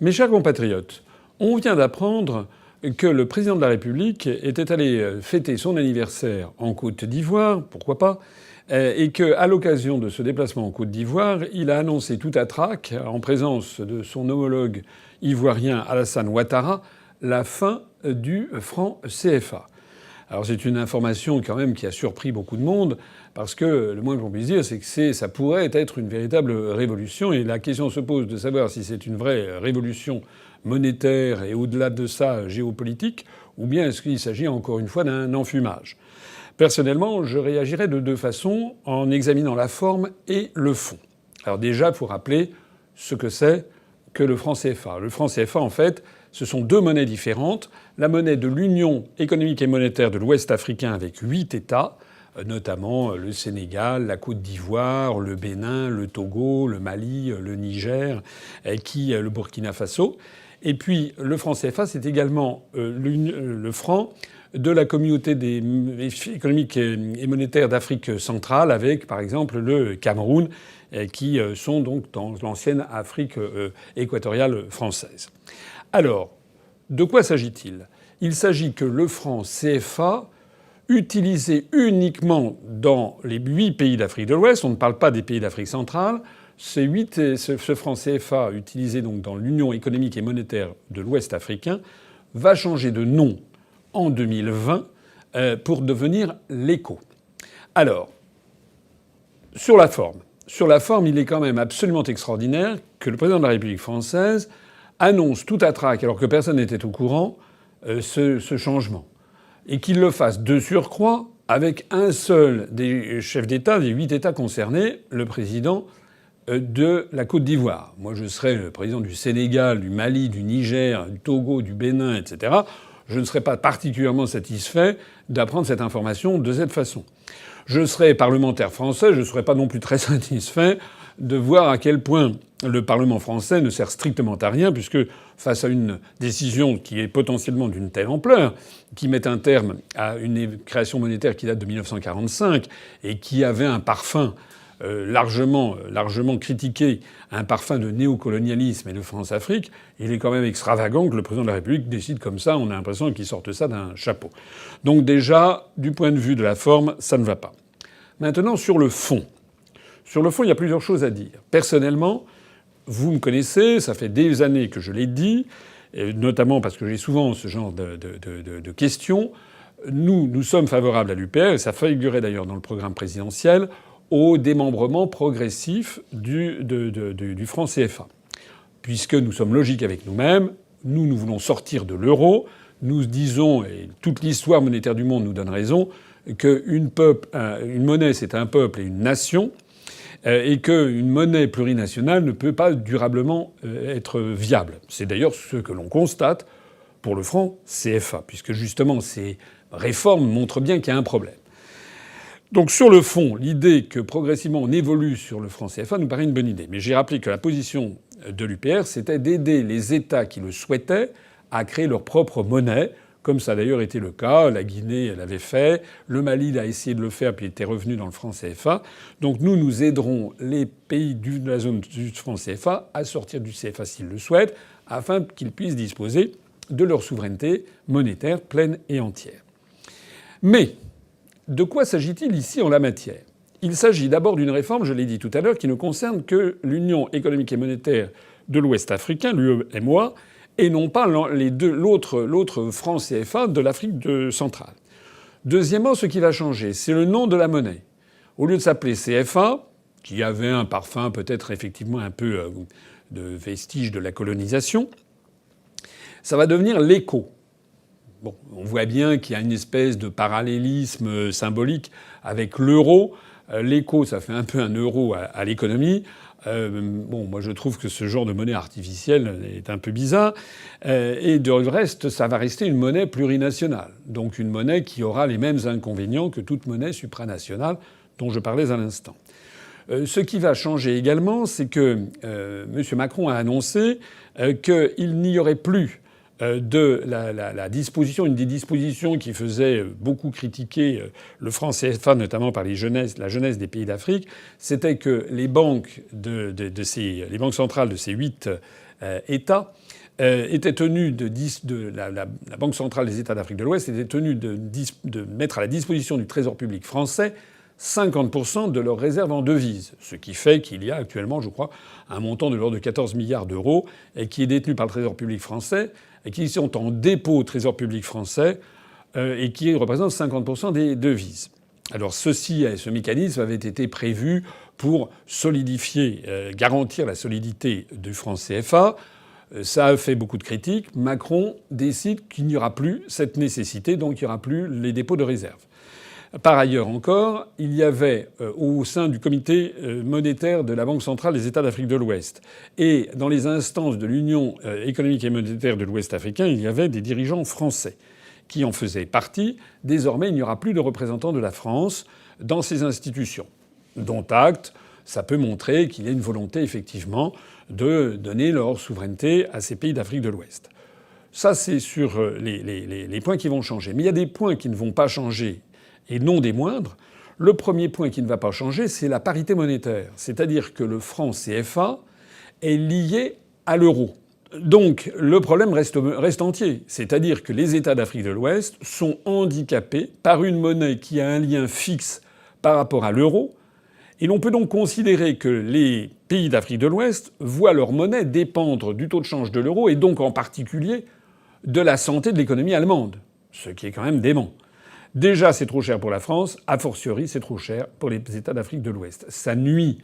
Mes chers compatriotes, on vient d'apprendre que le président de la République était allé fêter son anniversaire en Côte d'Ivoire, pourquoi pas, et qu'à l'occasion de ce déplacement en Côte d'Ivoire, il a annoncé tout à trac, en présence de son homologue ivoirien Alassane Ouattara, la fin du franc CFA. Alors c'est une information quand même qui a surpris beaucoup de monde, parce que le moins qu'on puisse dire, c'est que ça pourrait être une véritable révolution. Et la question se pose de savoir si c'est une vraie révolution monétaire et au-delà de ça géopolitique, ou bien est-ce qu'il s'agit encore une fois d'un enfumage. Personnellement, je réagirais de deux façons, en examinant la forme et le fond. Alors déjà, il faut rappeler ce que c'est que le franc CFA. Le franc CFA, en fait, ce sont deux monnaies différentes. La monnaie de l'Union économique et monétaire de l'Ouest africain avec 8 États, notamment le Sénégal, la Côte d'Ivoire, le Bénin, le Togo, le Mali, le Niger, le Burkina Faso. Et puis le franc CFA, c'est également le franc de la communauté économique et monétaire d'Afrique centrale avec, par exemple, le Cameroun, qui sont donc dans l'ancienne Afrique équatoriale française. Alors, de quoi s'agit-il ? Il s'agit que le franc CFA, utilisé uniquement dans les 8 pays d'Afrique de l'Ouest, on ne parle pas des pays d'Afrique centrale, ce franc CFA utilisé donc dans l'Union économique et monétaire de l'Ouest africain va changer de nom en 2020 pour devenir l'ECO. Alors, sur la forme, il est quand même absolument extraordinaire que le président de la République française annonce tout à trac, alors que personne n'était au courant, ce changement. Et qu'il le fasse de surcroît avec un seul des chefs d'État, des 8 États concernés, le président de la Côte d'Ivoire. Moi, je serais le président du Sénégal, du Mali, du Niger, du Togo, du Bénin, etc. Je ne serais pas particulièrement satisfait d'apprendre cette information de cette façon. Je serais parlementaire français, je ne serais pas non plus très satisfait de voir à quel point le Parlement français ne sert strictement à rien, puisque face à une décision qui est potentiellement d'une telle ampleur, qui met un terme à une création monétaire qui date de 1945 et qui avait un parfum largement critiqué, un parfum de néocolonialisme et de France-Afrique, il est quand même extravagant que le président de la République décide comme ça. On a l'impression qu'il sorte ça d'un chapeau. Donc déjà, du point de vue de la forme, ça ne va pas. Maintenant, sur le fond. Sur le fond, il y a plusieurs choses à dire. Personnellement, vous me connaissez, ça fait des années que je l'ai dit, notamment parce que j'ai souvent ce genre de questions. Nous sommes favorables à l'UPR, et ça figurait d'ailleurs dans le programme présidentiel, au démembrement progressif du franc CFA. Puisque nous sommes logiques avec nous-mêmes, nous voulons sortir de l'euro, nous disons, et toute l'histoire monétaire du monde nous donne raison, qu'une monnaie c'est un peuple et une nation, et qu'une monnaie plurinationale ne peut pas durablement être viable. C'est d'ailleurs ce que l'on constate pour le franc CFA, puisque justement ces réformes montrent bien qu'il y a un problème. Donc sur le fond, l'idée que progressivement on évolue sur le franc CFA nous paraît une bonne idée. Mais j'ai rappelé que la position de l'UPR, c'était d'aider les États qui le souhaitaient à créer leur propre monnaie, comme ça a d'ailleurs été le cas. La Guinée l'avait fait, le Mali a essayé de le faire puis était revenu dans le franc CFA. Donc nous aiderons les pays de la zone du franc CFA à sortir du CFA s'ils le souhaitent, afin qu'ils puissent disposer de leur souveraineté monétaire pleine et entière. Mais de quoi s'agit-il ici en la matière ? Il s'agit d'abord d'une réforme, je l'ai dit tout à l'heure, qui ne concerne que l'Union économique et monétaire de l'Ouest africain, l'UEMOA, et non pas l'autre franc CFA de l'Afrique centrale. Deuxièmement, ce qui va changer, c'est le nom de la monnaie. Au lieu de s'appeler CFA, qui avait un parfum peut-être effectivement un peu de vestige de la colonisation, ça va devenir l'ECO. Bon, on voit bien qu'il y a une espèce de parallélisme symbolique avec l'euro. L'ECO, ça fait un peu un euro à l'économie. Moi je trouve que ce genre de monnaie artificielle est un peu bizarre. Et de reste, ça va rester une monnaie plurinationale. Donc une monnaie qui aura les mêmes inconvénients que toute monnaie supranationale dont je parlais à l'instant. Ce qui va changer également, c'est que M. Macron a annoncé qu'il n'y aurait plus de la disposition, une des dispositions qui faisait beaucoup critiquer le franc CFA, notamment par la jeunesse des pays d'Afrique, c'était que les banques les banques centrales de ces 8 États étaient tenues la Banque centrale des États d'Afrique de l'Ouest était tenue de mettre à la disposition du Trésor public français 50% de leurs réserves en devises. Ce qui fait qu'il y a actuellement, je crois, un montant de l'ordre de 14 milliards d'euros et qui est détenu par le Trésor public français et qui sont en dépôt au Trésor public français et qui représentent 50% des devises. Alors ce mécanisme avait été prévu pour solidifier, garantir la solidité du franc CFA. Ça a fait beaucoup de critiques. Macron décide qu'il n'y aura plus cette nécessité, donc il n'y aura plus les dépôts de réserve. Par ailleurs encore, il y avait au sein du comité monétaire de la Banque centrale des États d'Afrique de l'Ouest et dans les instances de l'Union économique et monétaire de l'Ouest africain, il y avait des dirigeants français qui en faisaient partie. Désormais, il n'y aura plus de représentants de la France dans ces institutions. Dont acte, ça peut montrer qu'il y a une volonté effectivement de donner leur souveraineté à ces pays d'Afrique de l'Ouest. Ça, c'est sur les points qui vont changer. Mais il y a des points qui ne vont pas changer et non des moindres. Le premier point qui ne va pas changer, c'est la parité monétaire. C'est-à-dire que le franc CFA est lié à l'euro. Donc le problème reste entier. C'est-à-dire que les États d'Afrique de l'Ouest sont handicapés par une monnaie qui a un lien fixe par rapport à l'euro. Et l'on peut donc considérer que les pays d'Afrique de l'Ouest voient leur monnaie dépendre du taux de change de l'euro et donc en particulier de la santé de l'économie allemande. Ce qui est quand même dément. Déjà, c'est trop cher pour la France. A fortiori, c'est trop cher pour les États d'Afrique de l'Ouest. Ça nuit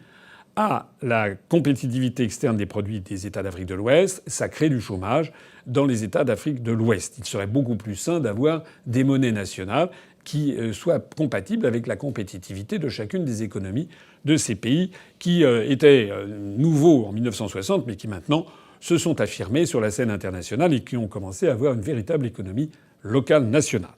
à la compétitivité externe des produits des États d'Afrique de l'Ouest. Ça crée du chômage dans les États d'Afrique de l'Ouest. Il serait beaucoup plus sain d'avoir des monnaies nationales qui soient compatibles avec la compétitivité de chacune des économies de ces pays qui étaient nouveaux en 1960 mais qui maintenant se sont affirmés sur la scène internationale et qui ont commencé à avoir une véritable économie locale nationale.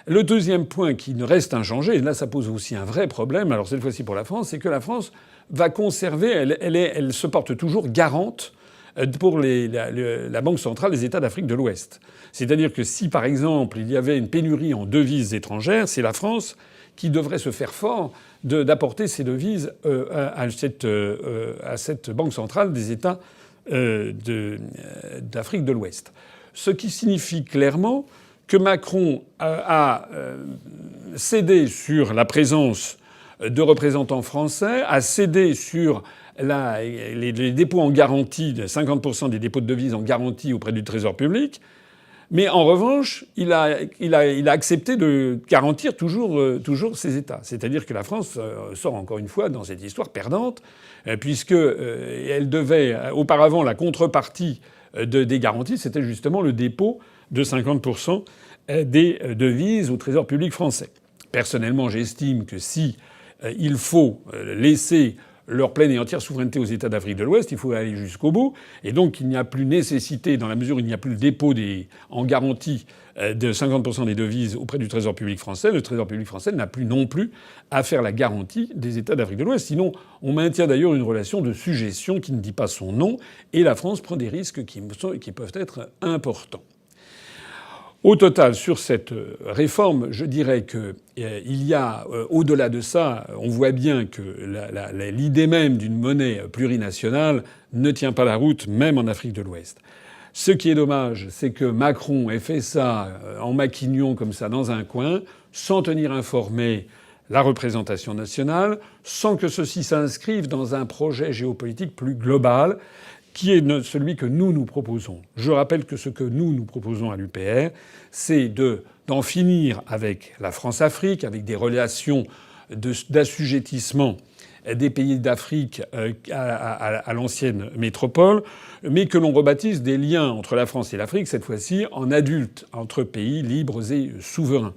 Le deuxième point qui ne reste inchangé, et là ça pose aussi un vrai problème, alors cette fois-ci pour la France, c'est que la France va conserver, elle se porte toujours garante pour la Banque centrale des États d'Afrique de l'Ouest. C'est-à-dire que si par exemple il y avait une pénurie en devises étrangères, c'est la France qui devrait se faire fort d'apporter ces devises à cette Banque centrale des États d'Afrique de l'Ouest. Ce qui signifie clairement que Macron a cédé sur la présence de représentants français, a cédé sur les dépôts en garantie, 50% des dépôts de devises en garantie auprès du Trésor public. Mais en revanche, il a accepté de garantir toujours ces États. C'est-à-dire que la France sort encore une fois dans cette histoire perdante, puisque elle devait auparavant la contrepartie des garanties, c'était justement le dépôt de 50% des devises au Trésor public français. Personnellement, j'estime que si il faut laisser leur pleine et entière souveraineté aux États d'Afrique de l'Ouest, il faut aller jusqu'au bout. Et donc il n'y a plus nécessité, dans la mesure où il n'y a plus le dépôt en garantie de 50% des devises auprès du Trésor public français, le Trésor public français n'a plus non plus à faire la garantie des États d'Afrique de l'Ouest. Sinon, on maintient d'ailleurs une relation de sujétion qui ne dit pas son nom, et la France prend des risques qui peuvent être importants. Au total, sur cette réforme, je dirais que il y a, au-delà de ça, on voit bien que l'idée même d'une monnaie plurinationale ne tient pas la route, même en Afrique de l'Ouest. Ce qui est dommage, c'est que Macron ait fait ça en maquignon comme ça dans un coin, sans tenir informé la représentation nationale, sans que ceci s'inscrive dans un projet géopolitique plus global, qui est celui que nous proposons. Je rappelle que ce que nous proposons à l'UPR, c'est d'en finir avec la France-Afrique, avec des relations d'assujettissement des pays d'Afrique à l'ancienne métropole, mais que l'on rebaptise des liens entre la France et l'Afrique, cette fois-ci en adultes, entre pays libres et souverains.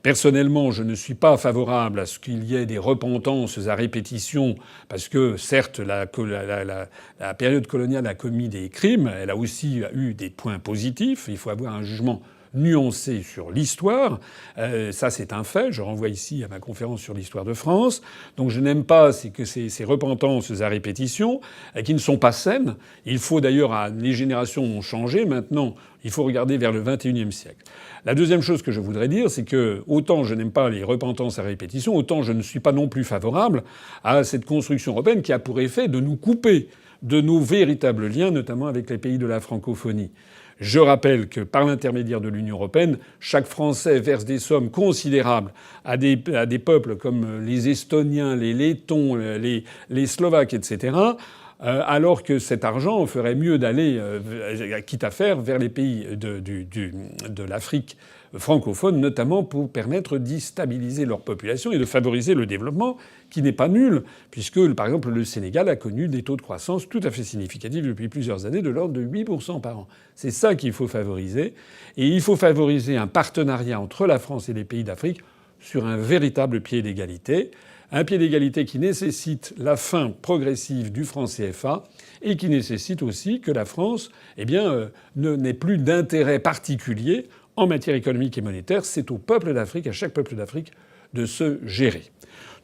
Personnellement, je ne suis pas favorable à ce qu'il y ait des repentances à répétition, parce que certes, la période coloniale a commis des crimes, elle a aussi eu des points positifs. Il faut avoir un jugement nuancé sur l'histoire. Ça, c'est un fait. Je renvoie ici à ma conférence sur l'histoire de France. Donc je n'aime pas ces repentances à répétition qui ne sont pas saines. Il faut d'ailleurs... Les générations ont changé. Maintenant, il faut regarder vers le XXIe siècle. La deuxième chose que je voudrais dire, c'est que autant je n'aime pas les repentances à répétition, autant je ne suis pas non plus favorable à cette construction européenne qui a pour effet de nous couper de nos véritables liens, notamment avec les pays de la francophonie. Je rappelle que par l'intermédiaire de l'Union européenne, chaque Français verse des sommes considérables à des peuples comme les Estoniens, les Lettons, les Slovaques, etc., alors que cet argent ferait mieux d'aller, quitte à faire, vers les pays de l'Afrique francophone, notamment pour permettre d'y stabiliser leur population et de favoriser le développement, qui n'est pas nul, puisque, par exemple, le Sénégal a connu des taux de croissance tout à fait significatifs depuis plusieurs années, de l'ordre de 8% par an. C'est ça qu'il faut favoriser. Et il faut favoriser un partenariat entre la France et les pays d'Afrique sur un véritable pied d'égalité. Un pied d'égalité qui nécessite la fin progressive du franc CFA et qui nécessite aussi que la France, n'ait plus d'intérêt particulier en matière économique et monétaire. C'est au peuple d'Afrique, à chaque peuple d'Afrique, de se gérer.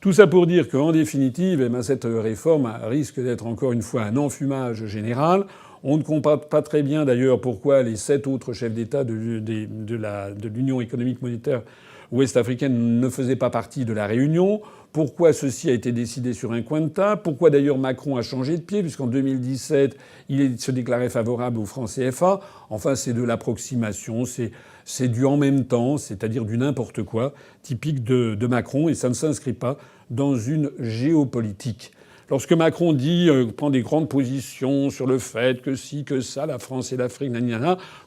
Tout ça pour dire qu'en définitive, cette réforme risque d'être encore une fois un enfumage général. On ne comprend pas très bien d'ailleurs pourquoi les 7 autres chefs d'État de l'Union économique monétaire ouest-africaine ne faisaient pas partie de la réunion. Pourquoi ceci a été décidé sur un coin de table. Pourquoi d'ailleurs Macron a changé de pied, puisqu'en 2017, il se déclarait favorable au franc CFA. Enfin, c'est de l'approximation, c'est du en même temps, c'est-à-dire du n'importe quoi, typique de Macron, et ça ne s'inscrit pas dans une géopolitique. Lorsque Macron prend des grandes positions sur le fait que si, que ça, la France et l'Afrique,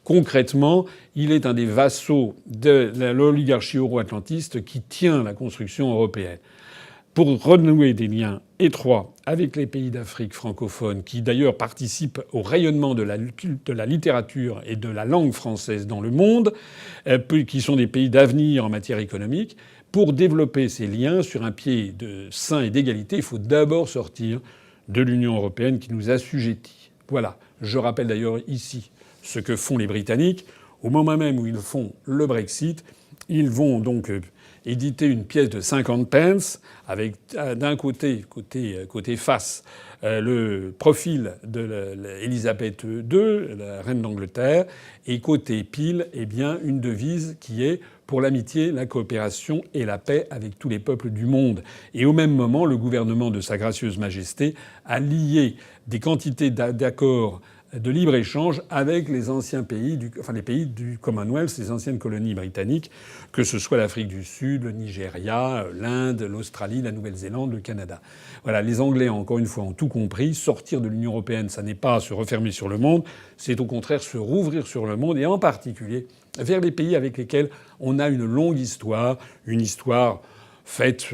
concrètement, il est un des vassaux de l'oligarchie euro-atlantiste qui tient la construction européenne. Pour renouer des liens étroits avec les pays d'Afrique francophone, qui d'ailleurs participent au rayonnement de la littérature et de la langue française dans le monde, qui sont des pays d'avenir en matière économique, pour développer ces liens sur un pied sain et d'égalité, il faut d'abord sortir de l'Union européenne qui nous assujettit. Voilà. Je rappelle d'ailleurs ici ce que font les Britanniques. Au moment même où ils font le Brexit, ils vont donc éditer une pièce de 50 pence avec d'un côté face le profil de Élisabeth II, la reine d'Angleterre, et côté pile, une devise qui est pour l'amitié, la coopération et la paix avec tous les peuples du monde. Et au même moment, le gouvernement de Sa Gracieuse Majesté a lié des quantités d'accords de libre-échange avec les anciens pays les pays du Commonwealth, les anciennes colonies britanniques, que ce soit l'Afrique du Sud, le Nigeria, l'Inde, l'Australie, la Nouvelle-Zélande, le Canada. Voilà, les Anglais, encore une fois, ont tout compris. Sortir de l'Union européenne, ça n'est pas se refermer sur le monde, c'est au contraire se rouvrir sur le monde, et en particulier vers les pays avec lesquels on a une longue histoire, une histoire faite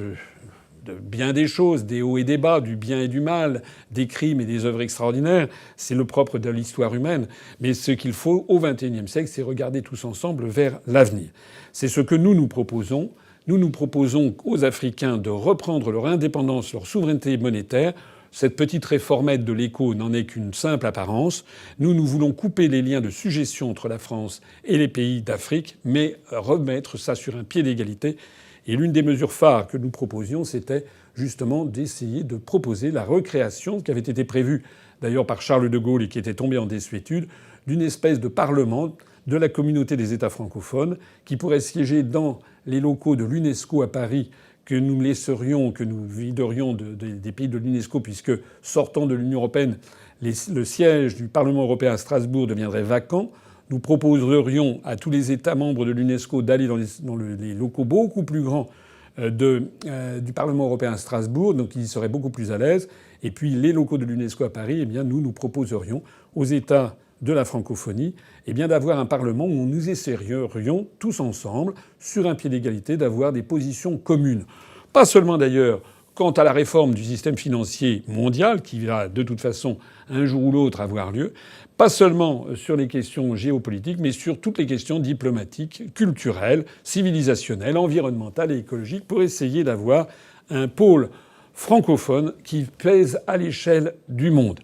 de bien des choses, des hauts et des bas, du bien et du mal, des crimes et des œuvres extraordinaires. C'est le propre de l'histoire humaine. Mais ce qu'il faut au XXIe siècle, c'est regarder tous ensemble vers l'avenir. C'est ce que nous proposons. Nous proposons aux Africains de reprendre leur indépendance, leur souveraineté monétaire. Cette petite réformette de l'écho n'en est qu'une simple apparence. Nous voulons couper les liens de sujétion entre la France et les pays d'Afrique, mais remettre ça sur un pied d'égalité. Et l'une des mesures phares que nous proposions, c'était justement d'essayer de proposer la recréation, qui avait été prévue d'ailleurs par Charles de Gaulle et qui était tombée en désuétude, d'une espèce de parlement de la communauté des États francophones qui pourrait siéger dans les locaux de l'UNESCO à Paris, que nous laisserions, que nous viderions des pays de l'UNESCO, puisque sortant de l'Union européenne, le siège du Parlement européen à Strasbourg deviendrait vacant. Nous proposerions à tous les États membres de l'UNESCO d'aller dans les locaux beaucoup plus grands du Parlement européen à Strasbourg, donc ils seraient beaucoup plus à l'aise. Et puis les locaux de l'UNESCO à Paris, nous proposerions aux États de la francophonie d'avoir un Parlement où nous essaierions tous ensemble, sur un pied d'égalité, d'avoir des positions communes. Pas seulement d'ailleurs quant à la réforme du système financier mondial, qui va de toute façon un jour ou l'autre avoir lieu, pas seulement sur les questions géopolitiques, mais sur toutes les questions diplomatiques, culturelles, civilisationnelles, environnementales et écologiques, pour essayer d'avoir un pôle francophone qui pèse à l'échelle du monde.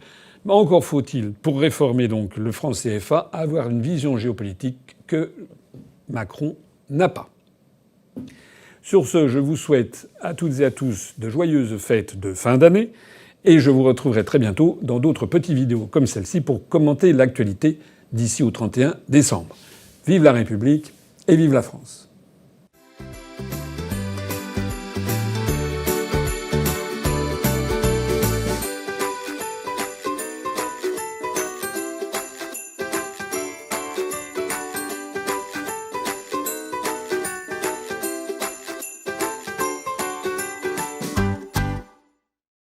Mais encore faut-il, pour réformer donc le franc CFA, avoir une vision géopolitique que Macron n'a pas. Sur ce, je vous souhaite à toutes et à tous de joyeuses fêtes de fin d'année et je vous retrouverai très bientôt dans d'autres petites vidéos comme celle-ci pour commenter l'actualité d'ici au 31 décembre. Vive la République et vive la France!